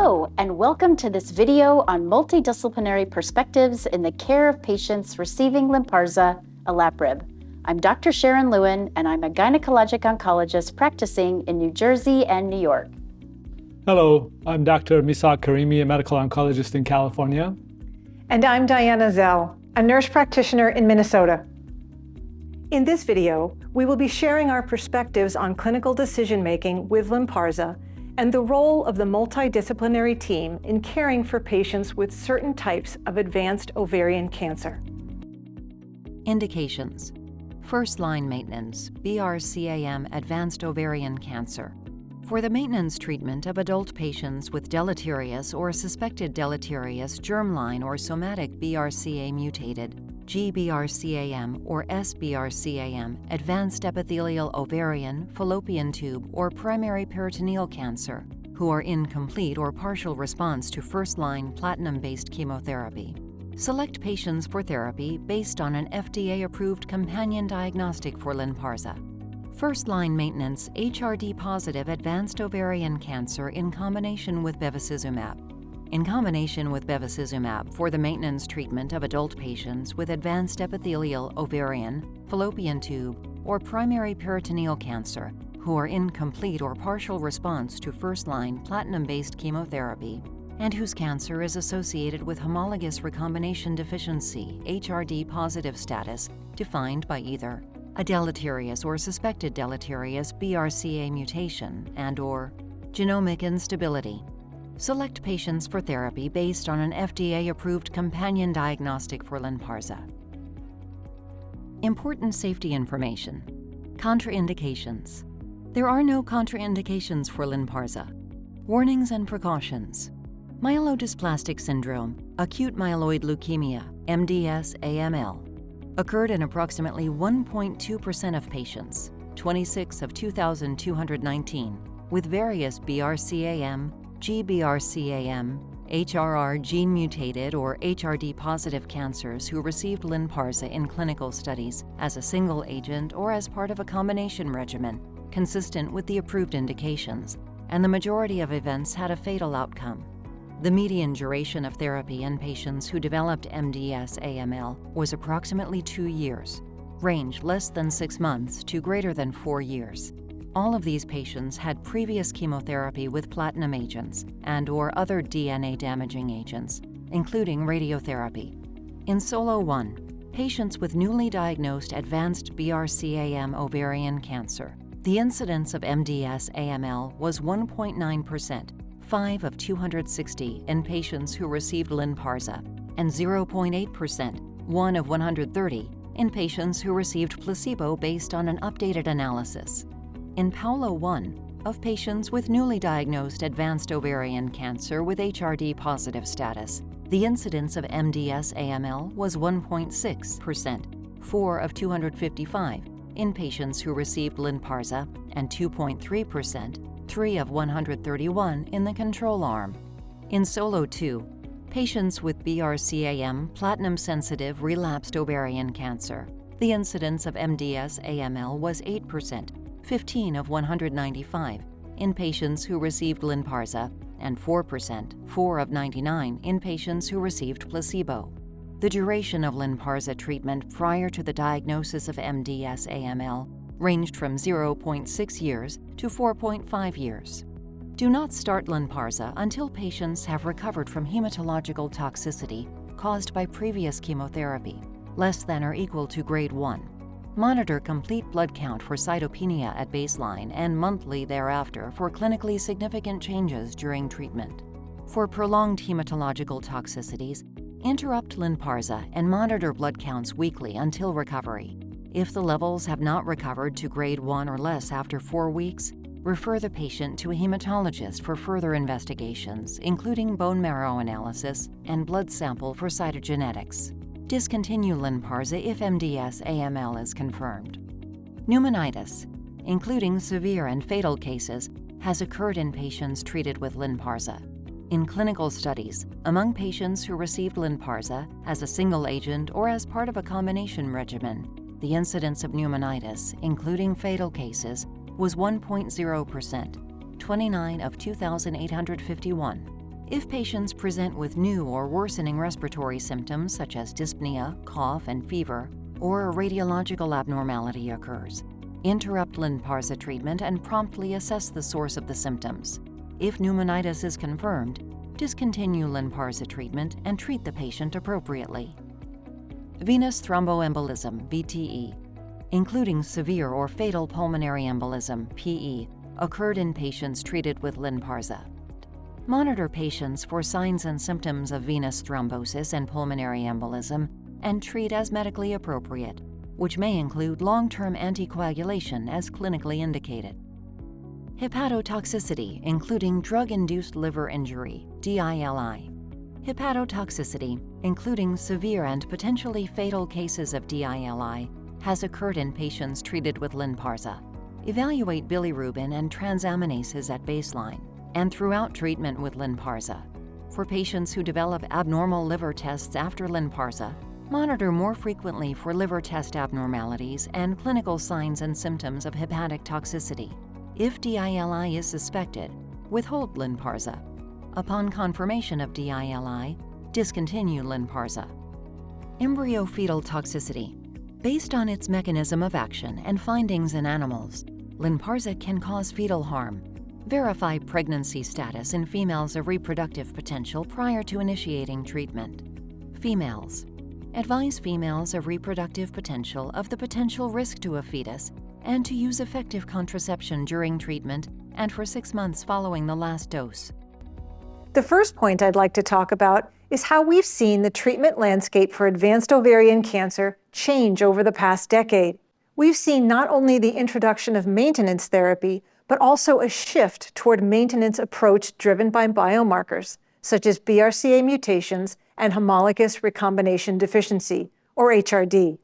Hello, and welcome to this video on multidisciplinary perspectives in the care of patients receiving LYNPARZA, olaparib. I'm Dr. Sharyn Lewin, and I'm a gynecologic oncologist practicing in New Jersey and New York. Hello, I'm Dr. Misagh Karimi, a medical oncologist in California. And I'm Diana Czel, a nurse practitioner in Minnesota. In this video, we will be sharing our perspectives on clinical decision-making with LYNPARZA and the role of the multidisciplinary team in caring for patients with certain types of advanced ovarian cancer. Indications: first-line maintenance, BRCAm advanced ovarian cancer. For the maintenance treatment of adult patients with deleterious or suspected deleterious germline or somatic BRCA mutated, GBRCAm or SBRCAm, advanced epithelial ovarian, fallopian tube, or primary peritoneal cancer, who are in complete or partial response to first-line platinum-based chemotherapy. Select patients for therapy based on an FDA-approved companion diagnostic for LYNPARZA. First-line maintenance HRD-positive advanced ovarian cancer in combination with bevacizumab. In combination with bevacizumab for the maintenance treatment of adult patients with advanced epithelial ovarian, fallopian tube, or primary peritoneal cancer who are in complete or partial response to first-line platinum-based chemotherapy and whose cancer is associated with homologous recombination deficiency HRD-positive status defined by either a deleterious or suspected deleterious BRCA mutation and/or genomic instability. Select patients for therapy based on an FDA-approved companion diagnostic for LYNPARZA. Important safety information. Contraindications. There are no contraindications for LYNPARZA. Warnings and precautions. Myelodysplastic syndrome, acute myeloid leukemia, MDS-AML, occurred in approximately 1.2% of patients, 26 of 2,219, with various BRCAm, GBRCAm, HRR gene-mutated or HRD-positive cancers who received LYNPARZA in clinical studies as a single agent or as part of a combination regimen consistent with the approved indications, and the majority of events had a fatal outcome. The median duration of therapy in patients who developed MDS-AML was approximately 2 years, range less than 6 months to greater than 4 years. All of these patients had previous chemotherapy with platinum agents and/or other DNA-damaging agents, including radiotherapy. In SOLO-1, patients with newly diagnosed advanced BRCAm ovarian cancer, the incidence of MDS-AML was 1.9%, 5 of 260 in patients who received LYNPARZA, and 0.8%, 1 of 130, in patients who received placebo based on an updated analysis. In Paola-1, of patients with newly diagnosed advanced ovarian cancer with HRD-positive status, the incidence of MDS-AML was 1.6%, 4 of 255, in patients who received LYNPARZA, and 2.3%, 3 of 131 in the control arm. In SOLO-2, patients with BRCAm platinum-sensitive relapsed ovarian cancer, the incidence of MDS-AML was 8%, 15 of 195, in patients who received LYNPARZA, and 4%, 4 of 99, in patients who received placebo. The duration of LYNPARZA treatment prior to the diagnosis of MDS-AML ranged from 0.6 years to 4.5 years. Do not start LYNPARZA until patients have recovered from hematological toxicity caused by previous chemotherapy, less than or equal to grade 1. Monitor complete blood count for cytopenia at baseline and monthly thereafter for clinically significant changes during treatment. For prolonged hematological toxicities, interrupt LYNPARZA and monitor blood counts weekly until recovery. If the levels have not recovered to grade 1 or less after 4 weeks, refer the patient to a hematologist for further investigations, including bone marrow analysis and blood sample for cytogenetics. Discontinue LYNPARZA if MDS-AML is confirmed. Pneumonitis, including severe and fatal cases, has occurred in patients treated with LYNPARZA. In clinical studies, among patients who received LYNPARZA as a single agent or as part of a combination regimen, the incidence of pneumonitis, including fatal cases, was 1.0%, 29 of 2,851. If patients present with new or worsening respiratory symptoms such as dyspnea, cough, and fever, or a radiological abnormality occurs, interrupt LYNPARZA treatment and promptly assess the source of the symptoms. If pneumonitis is confirmed, discontinue LYNPARZA treatment and treat the patient appropriately. Venous thromboembolism, VTE, including severe or fatal pulmonary embolism, PE, occurred in patients treated with LYNPARZA. Monitor patients for signs and symptoms of venous thrombosis and pulmonary embolism and treat as medically appropriate, which may include long-term anticoagulation as clinically indicated. Hepatotoxicity, including drug-induced liver injury, DILI. Hepatotoxicity, including severe and potentially fatal cases of DILI, has occurred in patients treated with LYNPARZA. Evaluate bilirubin and transaminases at baseline and throughout treatment with LYNPARZA. For patients who develop abnormal liver tests after LYNPARZA, monitor more frequently for liver test abnormalities and clinical signs and symptoms of hepatic toxicity. If DILI is suspected, withhold LYNPARZA. Upon confirmation of DILI, discontinue LYNPARZA. Embryo-fetal toxicity. Based on its mechanism of action and findings in animals, LYNPARZA can cause fetal harm. Verify pregnancy status in females of reproductive potential prior to initiating treatment. Females. Advise females of reproductive potential of the potential risk to a fetus and to use effective contraception during treatment and for 6 months following the last dose. The first point I'd like to talk about is how we've seen the treatment landscape for advanced ovarian cancer change over the past decade. We've seen not only the introduction of maintenance therapy, but also a shift toward maintenance approach driven by biomarkers, such as BRCA mutations and homologous recombination deficiency, or HRD.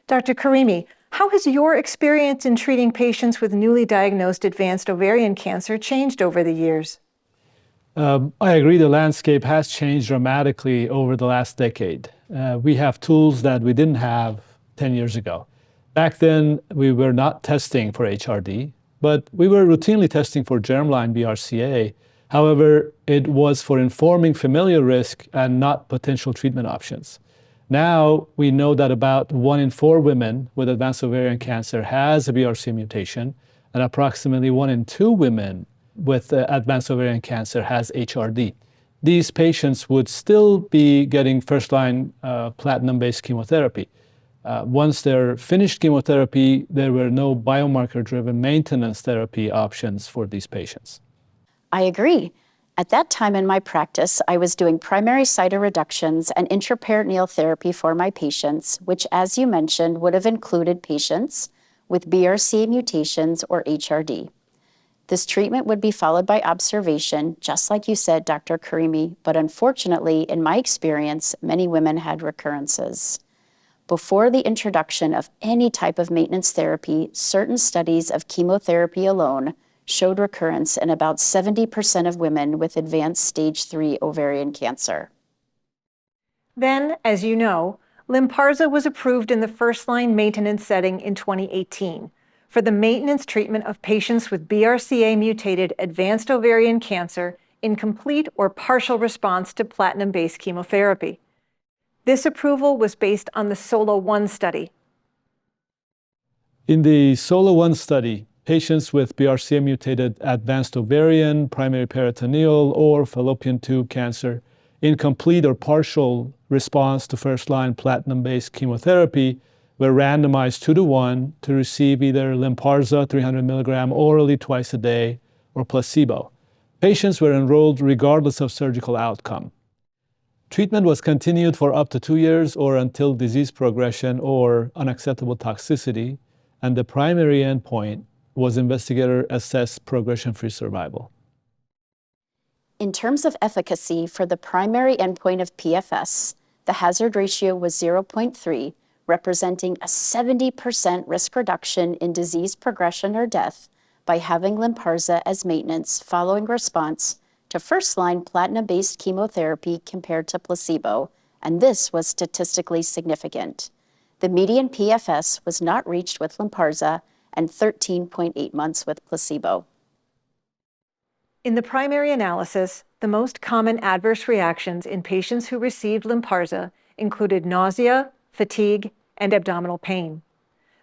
Dr. Karimi, how has your experience in treating patients with newly diagnosed advanced ovarian cancer changed over the years? I agree the landscape has changed dramatically over the last decade. We have tools that we didn't have 10 years ago. Back then, we were not testing for HRD, but we were routinely testing for germline BRCA. However, it was for informing familial risk and not potential treatment options. Now, we know that about 1 in 4 women with advanced ovarian cancer has a BRCA mutation, and approximately 1 in 2 women with advanced ovarian cancer has HRD. These patients would still be getting first-line platinum-based chemotherapy. Once they're finished chemotherapy, there were no biomarker-driven maintenance therapy options for these patients. I agree. At that time in my practice, I was doing primary cytoreductions and intraperitoneal therapy for my patients, which, as you mentioned, would have included patients with BRCA mutations or HRD. This treatment would be followed by observation, just like you said, Dr. Karimi, but unfortunately, in my experience, many women had recurrences. Before the introduction of any type of maintenance therapy, certain studies of chemotherapy alone showed recurrence in about 70% of women with advanced stage 3 ovarian cancer. Then, as you know, LYNPARZA was approved in the first-line maintenance setting in 2018 for the maintenance treatment of patients with BRCA-mutated advanced ovarian cancer in complete or partial response to platinum-based chemotherapy. This approval was based on the SOLO-1 study. In the SOLO-1 study, patients with BRCA-mutated advanced ovarian, primary peritoneal, or fallopian tube cancer in complete or partial response to first-line platinum-based chemotherapy were randomized 2-to-1 to receive either LYNPARZA 300 milligram orally twice a day or placebo. Patients were enrolled regardless of surgical outcome. Treatment was continued for up to 2 years or until disease progression or unacceptable toxicity, and the primary endpoint was investigator-assessed progression-free survival. In terms of efficacy for the primary endpoint of PFS, the hazard ratio was 0.3, representing a 70% risk reduction in disease progression or death by having LYNPARZA as maintenance following response to first-line platinum-based chemotherapy compared to placebo, and this was statistically significant. The median PFS was not reached with LYNPARZA and 13.8 months with placebo. In the primary analysis, the most common adverse reactions in patients who received LYNPARZA included nausea, fatigue, and abdominal pain.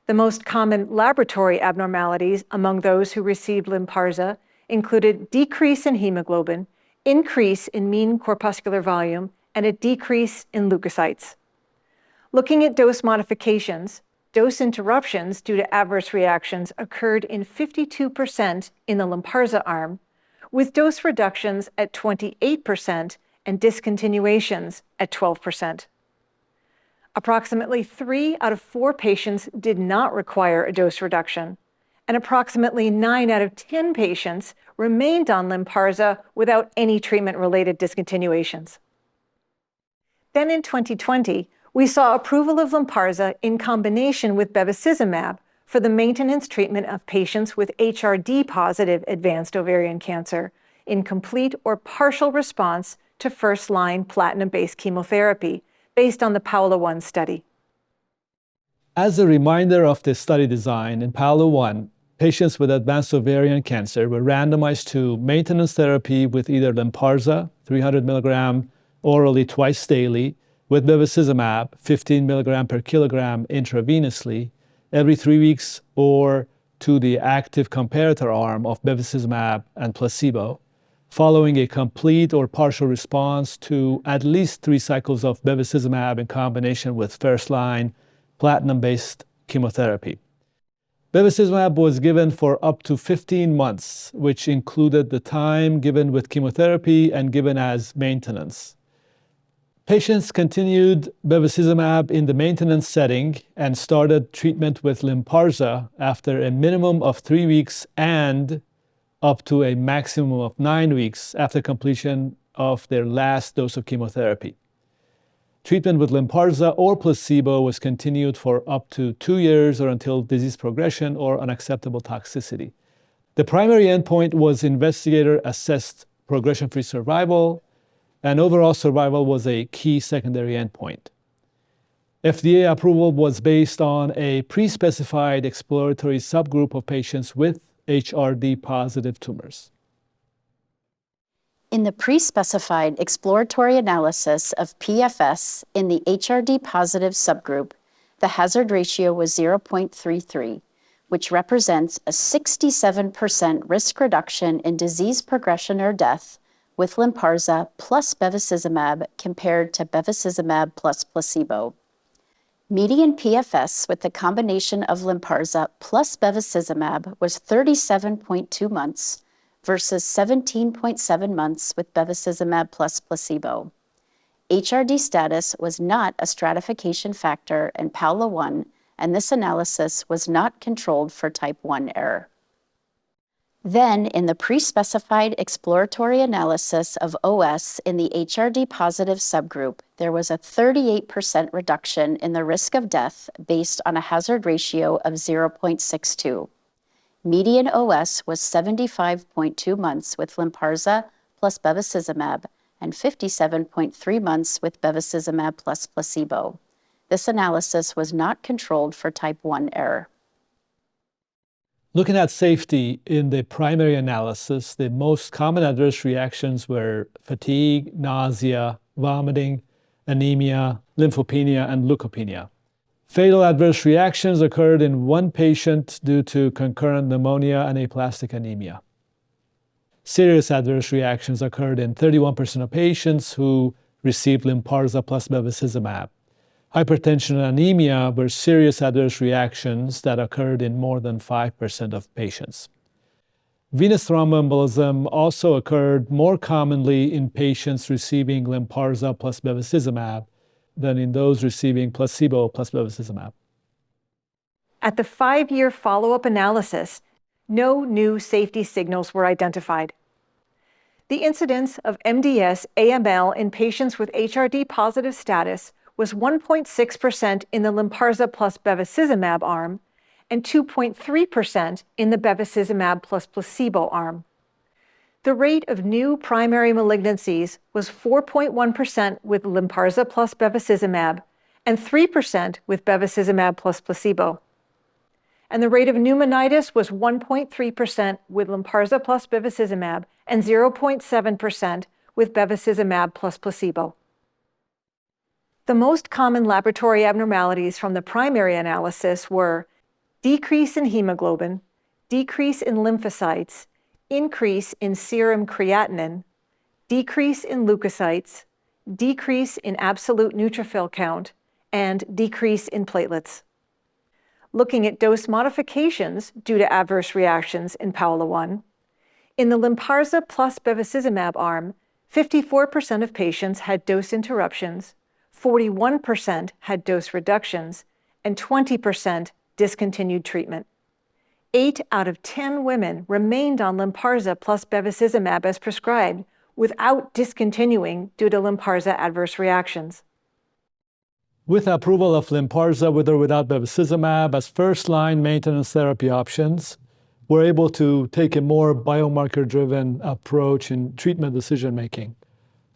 The most common laboratory abnormalities among those who received LYNPARZA included decrease in hemoglobin, increase in mean corpuscular volume, and a decrease in leukocytes. Looking at dose modifications, dose interruptions due to adverse reactions occurred in 52% in the LYNPARZA arm, with dose reductions at 28% and discontinuations at 12%. Approximately 3 out of 4 patients did not require a dose reduction, and approximately 9 out of 10 patients remained on LYNPARZA without any treatment-related discontinuations. Then in 2020, we saw approval of LYNPARZA in combination with bevacizumab for the maintenance treatment of patients with HRD-positive advanced ovarian cancer in complete or partial response to first-line platinum-based chemotherapy based on the Paola 1 study. As a reminder of the study design, in Paola 1, patients with advanced ovarian cancer were randomized to maintenance therapy with either LYNPARZA, 300 milligram orally twice daily, with bevacizumab, 15 milligram per kilogram intravenously, every 3 weeks, or to the active comparator arm of bevacizumab and placebo, following a complete or partial response to at least 3 cycles of bevacizumab in combination with first-line platinum-based chemotherapy. Bevacizumab was given for up to 15 months, which included the time given with chemotherapy and given as maintenance. Patients continued bevacizumab in the maintenance setting and started treatment with LYNPARZA after a minimum of 3 weeks and up to a maximum of 9 weeks after completion of their last dose of chemotherapy. Treatment with LYNPARZA or placebo was continued for up to 2 years or until disease progression or unacceptable toxicity. The primary endpoint was investigator-assessed progression-free survival, and overall survival was a key secondary endpoint. FDA approval was based on a pre-specified exploratory subgroup of patients with HRD-positive tumors. In the pre-specified exploratory analysis of PFS in the HRD-positive subgroup, the hazard ratio was 0.33, which represents a 67% risk reduction in disease progression or death with LYNPARZA plus bevacizumab compared to bevacizumab plus placebo. Median PFS with the combination of LYNPARZA plus bevacizumab was 37.2 months versus 17.7 months with bevacizumab plus placebo. HRD status was not a stratification factor in Paola 1, and this analysis was not controlled for type 1 error. Then, in the pre-specified exploratory analysis of OS in the HRD-positive subgroup, there was a 38% reduction in the risk of death based on a hazard ratio of 0.62. Median OS was 75.2 months with LYNPARZA plus bevacizumab and 57.3 months with bevacizumab plus placebo. This analysis was not controlled for type 1 error. Looking at safety in the primary analysis, the most common adverse reactions were fatigue, nausea, vomiting, anemia, lymphopenia, and leukopenia. Fatal adverse reactions occurred in 1 patient due to concurrent pneumonia and aplastic anemia. Serious adverse reactions occurred in 31% of patients who received LYNPARZA plus bevacizumab. Hypertension and anemia were serious adverse reactions that occurred in more than 5% of patients. Venous thromboembolism also occurred more commonly in patients receiving LYNPARZA plus bevacizumab than in those receiving placebo plus bevacizumab. At the 5-year follow-up analysis, no new safety signals were identified. The incidence of MDS-AML in patients with HRD-positive status was 1.6% in the LYNPARZA plus bevacizumab arm and 2.3% in the bevacizumab plus placebo arm. The rate of new primary malignancies was 4.1% with LYNPARZA plus bevacizumab and 3% with bevacizumab plus placebo. And the rate of pneumonitis was 1.3% with LYNPARZA plus bevacizumab and 0.7% with bevacizumab plus placebo. The most common laboratory abnormalities from the primary analysis were decrease in hemoglobin, decrease in lymphocytes, increase in serum creatinine, decrease in leukocytes, decrease in absolute neutrophil count, and decrease in platelets. Looking at dose modifications due to adverse reactions in Paola 1, in the LYNPARZA plus bevacizumab arm, 54% of patients had dose interruptions, 41% had dose reductions, and 20% discontinued treatment. 8 out of 10 women remained on LYNPARZA plus bevacizumab as prescribed without discontinuing due to LYNPARZA adverse reactions. With approval of LYNPARZA with or without bevacizumab as first-line maintenance therapy options, we're able to take a more biomarker-driven approach in treatment decision-making.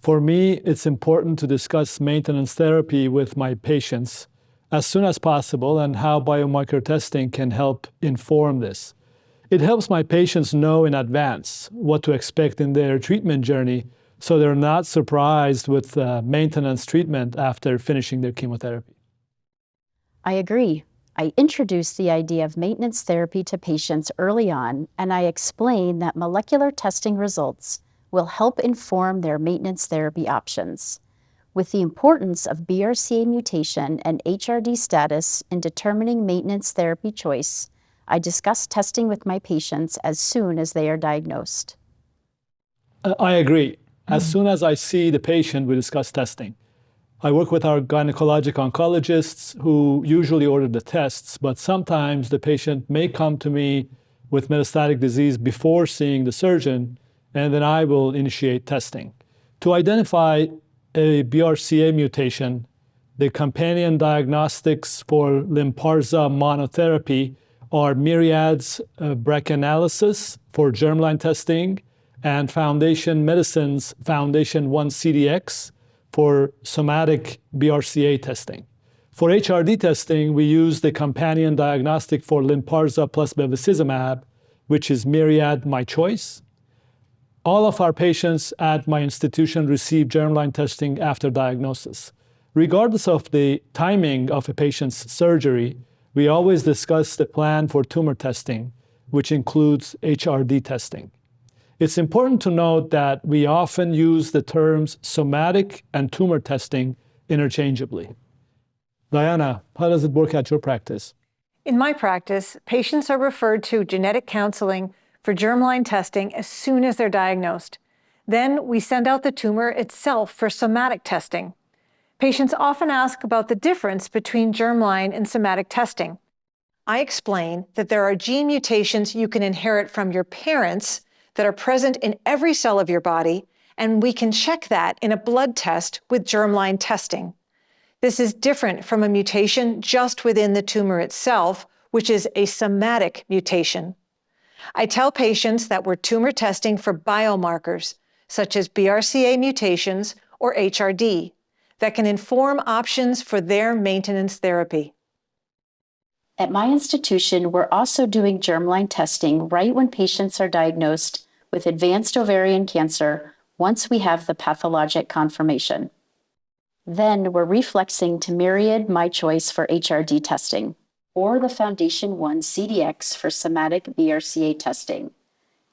For me, it's important to discuss maintenance therapy with my patients as soon as possible and how biomarker testing can help inform this. It helps my patients know in advance what to expect in their treatment journey so they're not surprised with maintenance treatment after finishing their chemotherapy. I agree. I introduce the idea of maintenance therapy to patients early on, and I explain that molecular testing results will help inform their maintenance therapy options. With the importance of BRCA mutation and HRD status in determining maintenance therapy choice, I discuss testing with my patients as soon as they are diagnosed. I agree. As soon as I see the patient, we discuss testing. I work with our gynecologic oncologists who usually order the tests, but sometimes the patient may come to me with metastatic disease before seeing the surgeon, and then I will initiate testing. To identify a BRCA mutation, the companion diagnostics for LYNPARZA monotherapy are Myriad's BRCA analysis for germline testing and Foundation Medicine's Foundation 1 CDX for somatic BRCA testing. For HRD testing, we use the companion diagnostic for LYNPARZA plus bevacizumab, which is Myriad My Choice. All of our patients at my institution receive germline testing after diagnosis. Regardless of the timing of a patient's surgery, we always discuss the plan for tumor testing, which includes HRD testing. It's important to note that we often use the terms somatic and tumor testing interchangeably. Diana, how does it work at your practice? In my practice, patients are referred to genetic counseling for germline testing as soon as they're diagnosed. Then we send out the tumor itself for somatic testing. Patients often ask about the difference between germline and somatic testing. I explain that there are gene mutations you can inherit from your parents that are present in every cell of your body, and we can check that in a blood test with germline testing. This is different from a mutation just within the tumor itself, which is a somatic mutation. I tell patients that we're tumor testing for biomarkers, such as BRCA mutations or HRD, that can inform options for their maintenance therapy. At my institution, we're also doing germline testing right when patients are diagnosed with advanced ovarian cancer once we have the pathologic confirmation. Then we're reflexing to Myriad My Choice for HRD testing, or the Foundation 1 CDX for somatic BRCA testing.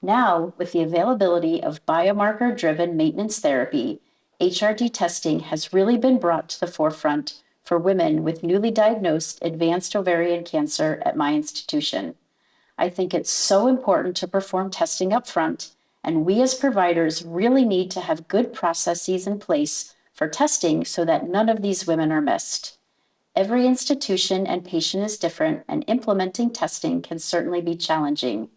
Now, with the availability of biomarker-driven maintenance therapy, HRD testing has really been brought to the forefront for women with newly diagnosed advanced ovarian cancer at my institution. I think it's so important to perform testing up front, and we as providers really need to have good processes in place for testing so that none of these women are missed. Every institution and patient is different, and implementing testing can certainly be challenging.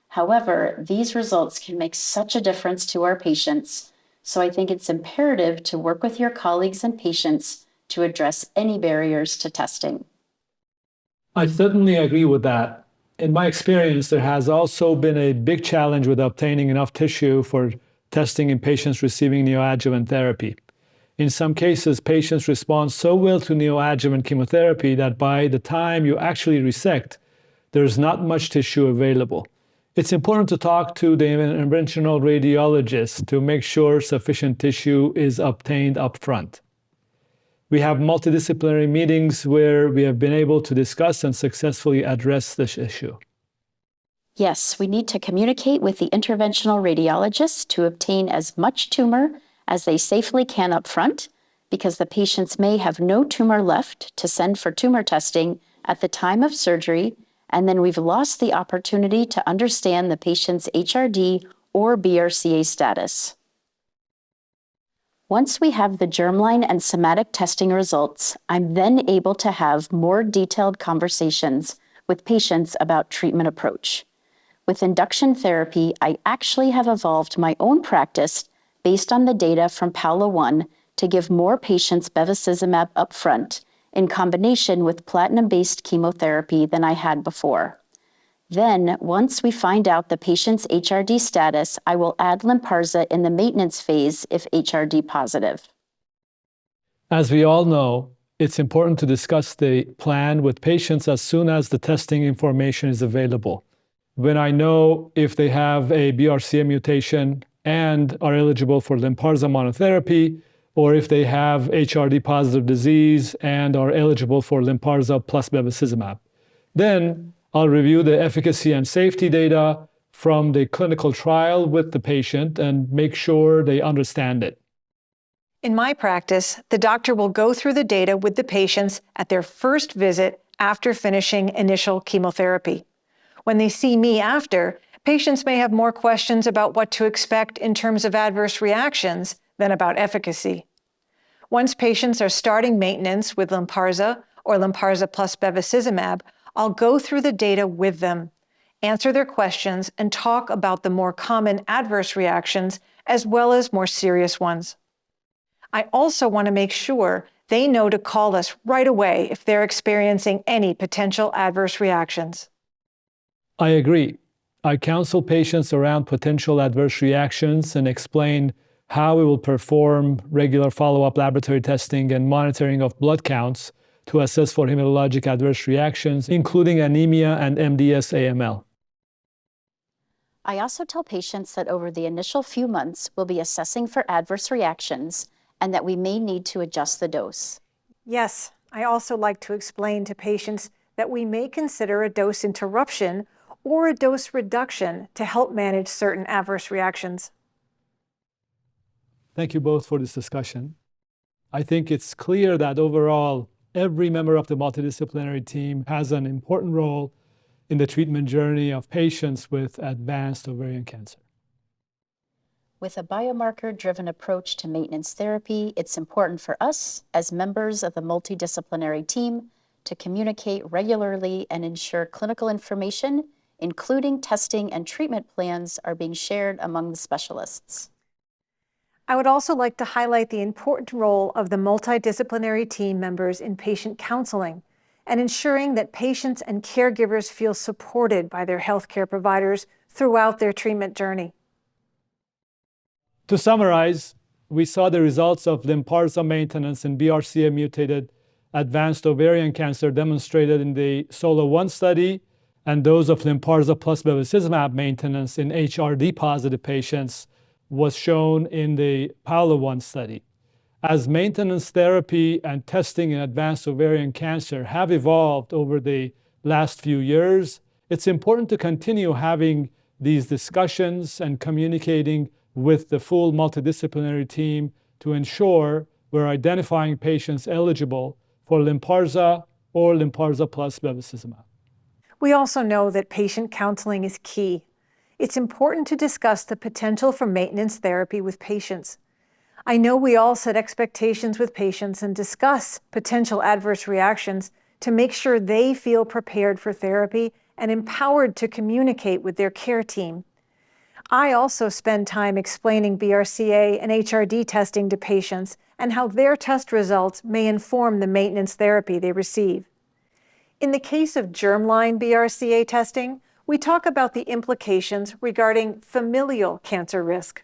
However, these results can make such a difference to our patients, so I think it's imperative to work with your colleagues and patients to address any barriers to testing. I certainly agree with that. In my experience, there has also been a big challenge with obtaining enough tissue for testing in patients receiving neoadjuvant therapy. In some cases, patients respond so well to neoadjuvant chemotherapy that by the time you actually resect, there's not much tissue available. It's important to talk to the interventional radiologist to make sure sufficient tissue is obtained upfront. We have multidisciplinary meetings where we have been able to discuss and successfully address this issue. Yes, we need to communicate with the interventional radiologist to obtain as much tumor as they safely can upfront, because the patients may have no tumor left to send for tumor testing at the time of surgery, and then we've lost the opportunity to understand the patient's HRD or BRCA status. Once we have the germline and somatic testing results, I'm then able to have more detailed conversations with patients about treatment approach. With induction therapy, I actually have evolved my own practice based on the data from Paola 1 to give more patients bevacizumab upfront in combination with platinum-based chemotherapy than I had before. Then, once we find out the patient's HRD status, I will add LYNPARZA in the maintenance phase if HRD positive. As we all know, it's important to discuss the plan with patients as soon as the testing information is available. When I know if they have a BRCA mutation and are eligible for LYNPARZA monotherapy, or if they have HRD-positive disease and are eligible for LYNPARZA plus bevacizumab. Then I'll review the efficacy and safety data from the clinical trial with the patient and make sure they understand it. In my practice, the doctor will go through the data with the patients at their first visit after finishing initial chemotherapy. When they see me after, patients may have more questions about what to expect in terms of adverse reactions than about efficacy. Once patients are starting maintenance with LYNPARZA or LYNPARZA plus bevacizumab, I'll go through the data with them, answer their questions, and talk about the more common adverse reactions as well as more serious ones. I also want to make sure they know to call us right away if they're experiencing any potential adverse reactions. I agree. I counsel patients around potential adverse reactions and explain how we will perform regular follow-up laboratory testing and monitoring of blood counts to assess for hematologic adverse reactions, including anemia and MDS-AML. I also tell patients that over the initial few months, we'll be assessing for adverse reactions and that we may need to adjust the dose. Yes, I also like to explain to patients that we may consider a dose interruption or a dose reduction to help manage certain adverse reactions. Thank you both for this discussion. I think it's clear that overall, every member of the multidisciplinary team has an important role in the treatment journey of patients with advanced ovarian cancer. With a biomarker-driven approach to maintenance therapy, it's important for us, as members of the multidisciplinary team, to communicate regularly and ensure clinical information, including testing and treatment plans, are being shared among the specialists. I would also like to highlight the important role of the multidisciplinary team members in patient counseling and ensuring that patients and caregivers feel supported by their healthcare providers throughout their treatment journey. To summarize, we saw the results of LYNPARZA maintenance in BRCA-mutated advanced ovarian cancer demonstrated in the SOLO-1 study, and those of LYNPARZA plus bevacizumab maintenance in HRD-positive patients was shown in the Paola 1 study. As maintenance therapy and testing in advanced ovarian cancer have evolved over the last few years, it's important to continue having these discussions and communicating with the full multidisciplinary team to ensure we're identifying patients eligible for LYNPARZA or LYNPARZA plus bevacizumab. We also know that patient counseling is key. It's important to discuss the potential for maintenance therapy with patients. I know we all set expectations with patients and discuss potential adverse reactions to make sure they feel prepared for therapy and empowered to communicate with their care team. I also spend time explaining BRCA and HRD testing to patients and how their test results may inform the maintenance therapy they receive. In the case of germline BRCA testing, we talk about the implications regarding familial cancer risk.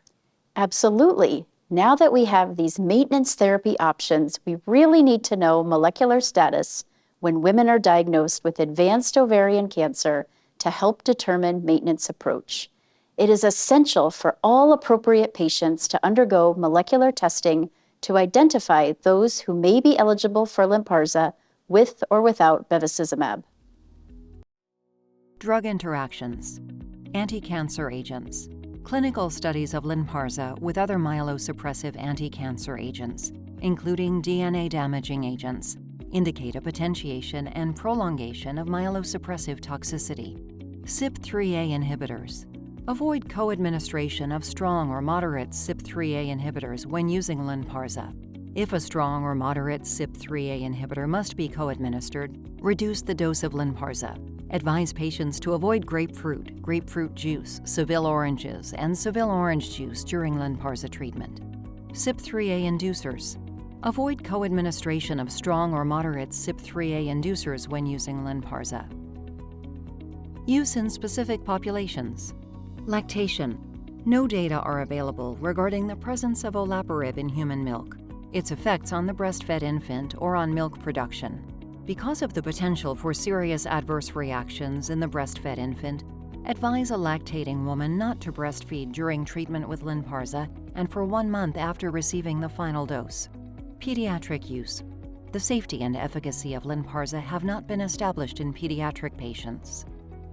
Absolutely. Now that we have these maintenance therapy options, we really need to know molecular status when women are diagnosed with advanced ovarian cancer to help determine maintenance approach. It is essential for all appropriate patients to undergo molecular testing to identify those who may be eligible for LYNPARZA with or without bevacizumab. Drug interactions, anti-cancer agents. Clinical studies of LYNPARZA with other myelosuppressive anti-cancer agents, including DNA-damaging agents, indicate a potentiation and prolongation of myelosuppressive toxicity. CYP3A inhibitors. Avoid co-administration of strong or moderate CYP3A inhibitors when using LYNPARZA. If a strong or moderate CYP3A inhibitor must be co-administered, reduce the dose of LYNPARZA. Advise patients to avoid grapefruit, grapefruit juice, Seville oranges, and Seville orange juice during LYNPARZA treatment. CYP3A inducers. Avoid co-administration of strong or moderate CYP3A inducers when using LYNPARZA. Use in specific populations. Lactation. No data are available regarding the presence of olaparib in human milk, its effects on the breastfed infant, or on milk production. Because of the potential for serious adverse reactions in the breastfed infant, advise a lactating woman not to breastfeed during treatment with LYNPARZA and for 1 month after receiving the final dose. Pediatric use. The safety and efficacy of LYNPARZA have not been established in pediatric patients.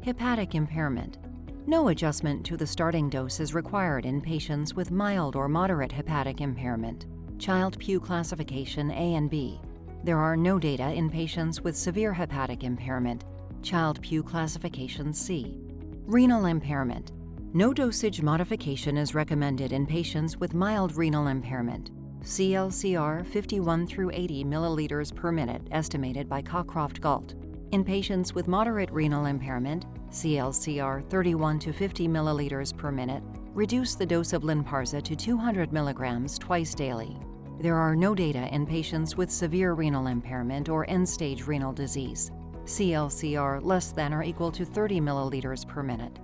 Hepatic impairment. No adjustment to the starting dose is required in patients with mild or moderate hepatic impairment. Child-Pugh classification A and B. There are no data in patients with severe hepatic impairment. Child-Pugh classification C. Renal impairment. No dosage modification is recommended in patients with mild renal impairment. CLCR 51 through 80 milliliters per minute estimated by Cockcroft-Gault. In patients with moderate renal impairment, CLCR 31 to 50 milliliters per minute, reduce the dose of LYNPARZA to 200 milligrams twice daily. There are no data in patients with severe renal impairment or end-stage renal disease. CLCR less than or equal to 30 milliliters per minute.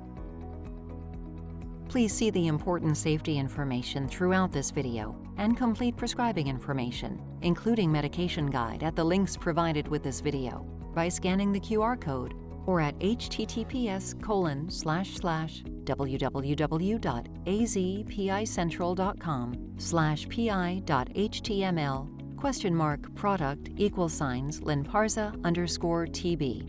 Please see the important safety information throughout this video and complete prescribing information, including medication guide at the links provided with this video, by scanning the QR code or at https://www.azpicentral.com/PI.html/product=LYNPARZA_TB.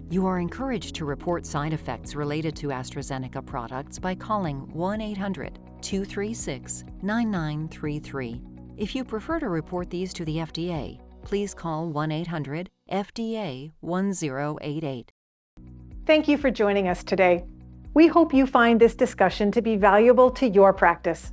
You are encouraged to report side effects related to AstraZeneca products by calling 1-800-236-9933. If you prefer to report these to the FDA, please call 1-800-FDA-1088. Thank you for joining us today. We hope you find this discussion to be valuable to your practice.